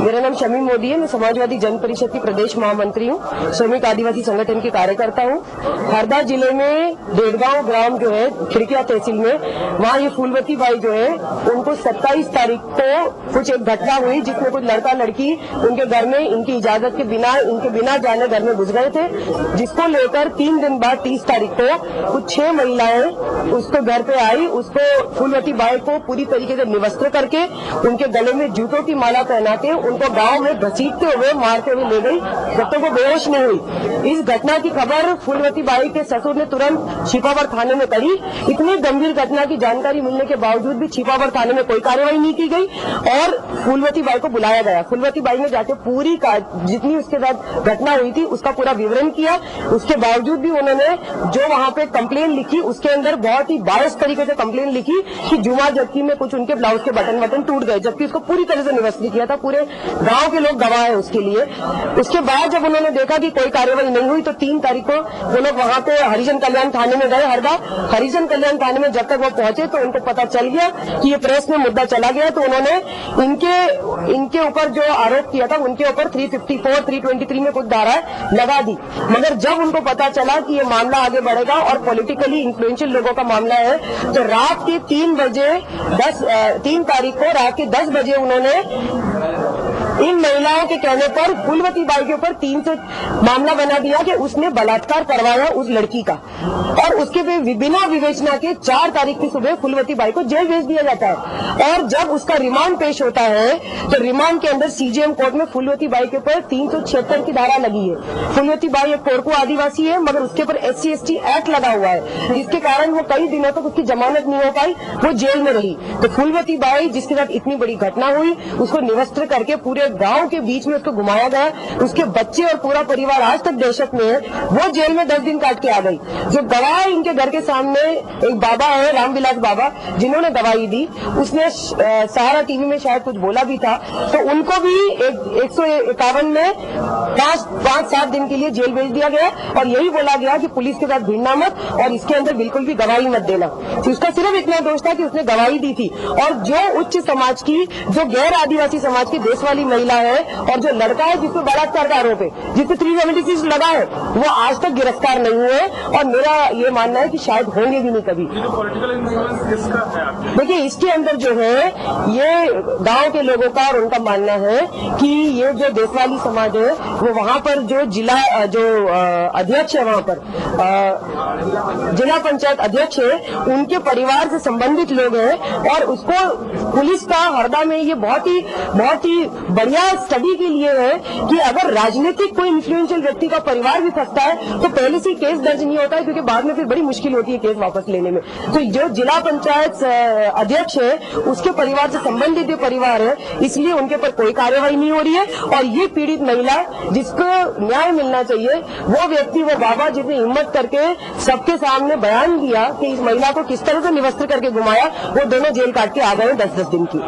मेरा नाम शमीम मोदी है। मैं समाजवादी जन परिषद की प्रदेश महामंत्री हूँ। श्रमिक आदिवासी संगठन की कार्यकर्ता हूँ। हरदा जिले में डेढ़गांव ग्राम जो है खिड़किया तहसील में, वहाँ ये फूलवती बाई जो है उनको 27 तारीख को कुछ एक घटना हुई जिसमें कुछ लड़का लड़की उनके घर में इनकी इजाजत के बिना, इनके बिना जाने घर में घुस गए थे, जिसको लेकर 3 दिन बाद 30 तारीख को कुछ 6 महिलाएं उसको घर पे आई। उसको फूलवती बाई को पूरी तरीके से निवस्त्र करके उनके गले में जूतों की माला पहना के उनको गांव में घसीटते हुए मारते हुए ले गई जब तक वो बेहोश नहीं हुई। इस घटना की खबर फूलवती बाई के ससुर ने तुरंत छिपावर थाने में करी। इतनी गंभीर घटना की जानकारी मिलने के बावजूद भी छिपावर थाने में कोई कार्रवाई नहीं की गई और फूलवती बाई को बुलाया गया। फूलवती बाई ने जाके पूरी जितनी उसके साथ घटना हुई थी उसका पूरा विवरण किया। उसके बावजूद भी उन्होंने जो वहाँ पे कंप्लेन लिखी उसके अंदर बहुत ही बायस तरीके से कंप्लेन लिखी कि जुमा जबकि में कुछ उनके ब्लाउज के बटन टूट गए, जबकि उसको पूरी तरह से निवस्त्र किया था। पूरे गांव के लोग गवाह है उसके लिए। उसके बाद जब उन्होंने देखा कि कोई कार्रवाई नहीं हुई तो 3 तारीख को वो लोग वहाँ पे हरिजन कल्याण थाने में गए। हरदा हरिजन कल्याण थाने में जब तक वो पहुंचे तो उनको पता चल गया कि ये प्रेस में मुद्दा चला गया, तो उन्होंने इनके ऊपर जो आरोप किया था उनके ऊपर 354, 323 में कुछ धाराएं लगा दी। मगर जब उनको पता चला कि ये मामला आगे बढ़ेगा और पॉलिटिकली इन्फ्लुएंशियल लोगों का मामला है, तो रात के 3 तारीख को रात के 10 बजे उन्होंने इन महिलाओं के कहने पर फूलवती बाई के ऊपर 3 से मामला बना दिया कि उसने बलात्कार करवाया उस लड़की का, और उसके बिना विवेचना के 4 तारीख की सुबह फूलवती बाई को जेल भेज दिया जाता है। और जब उसका रिमांड पेश होता है तो रिमांड के अंदर सीजेएम कोर्ट में फूलवती बाई के ऊपर 376 की धारा लगी है। फूलवती बाई एक कोरकू आदिवासी है मगर उसके ऊपर SC/ST एक्ट लगा हुआ है, जिसके कारण वो कई दिनों तक उसकी जमानत नहीं हो पाई, वो जेल में रही। तो फूलवती बाई जिसके साथ इतनी बड़ी घटना हुई उसको निवस्त्र करके पूरे गांव के बीच में उसको घुमाया गया। उसके बच्चे और पूरा परिवार आज तक दहशत में है। वो जेल में 10 दिन काट के आ गई। जो गवाह इनके घर के सामने एक बाबा है, रामविलास बाबा, जिन्होंने गवाही दी, उसने सहारा टीवी में शायद कुछ बोला भी था, तो उनको भी 151 में 5-7 दिन के लिए जेल भेज दिया गया और यही बोला गया कि पुलिस के साथ भिड़ना मत और इसके अंदर बिल्कुल भी गवाही मत देना। तो उसका सिर्फ इतना दोष था कि उसने गवाही दी थी। और जो उच्च समाज की, जो गैर आदिवासी समाज की देश वाली महिला है और जो लड़का है जिसपे बलात्कार का आरोप है, जिसपे 376 लगा है, वो आज तक गिरफ्तार नहीं हुए और मेरा ये मानना है कि शायद होंगे भी नहीं कभी। पॉलिटिकल इन्फ्लुएंस किसका है? देखिए, इसके अंदर जो है ये गांव के लोगों का और उनका मानना है कि ये जो देशवाली समाज है वो वहाँ पर जो जिला अध्यक्ष है, वहाँ पर जिला पंचायत अध्यक्ष है, उनके परिवार से संबंधित लोग हैं और उसको पुलिस का हरदा में ये बहुत ही बढ़िया स्टडी के लिए है कि अगर राजनीतिक कोई इन्फ्लुएंशियल व्यक्ति का परिवार भी फंसता है तो पहले से केस दर्ज नहीं होता है, क्योंकि बाद में फिर बड़ी मुश्किल होती है केस वापस लेने में। तो जो जिला पंचायत अध्यक्ष है उसके परिवार से संबंधित जो परिवार है, इसलिए उनके पर कोई कार्रवाई नहीं हो रही है। और ये पीड़ित महिला जिसको न्याय मिलना चाहिए, वो व्यक्ति, वो बाबा जिसने हिम्मत करके सबके सामने बयान दिया कि इस महिला को किस तरह से निवस्त्र करके घुमाया, वो दोनों जेल काट के आ गए 10-10 दिन की।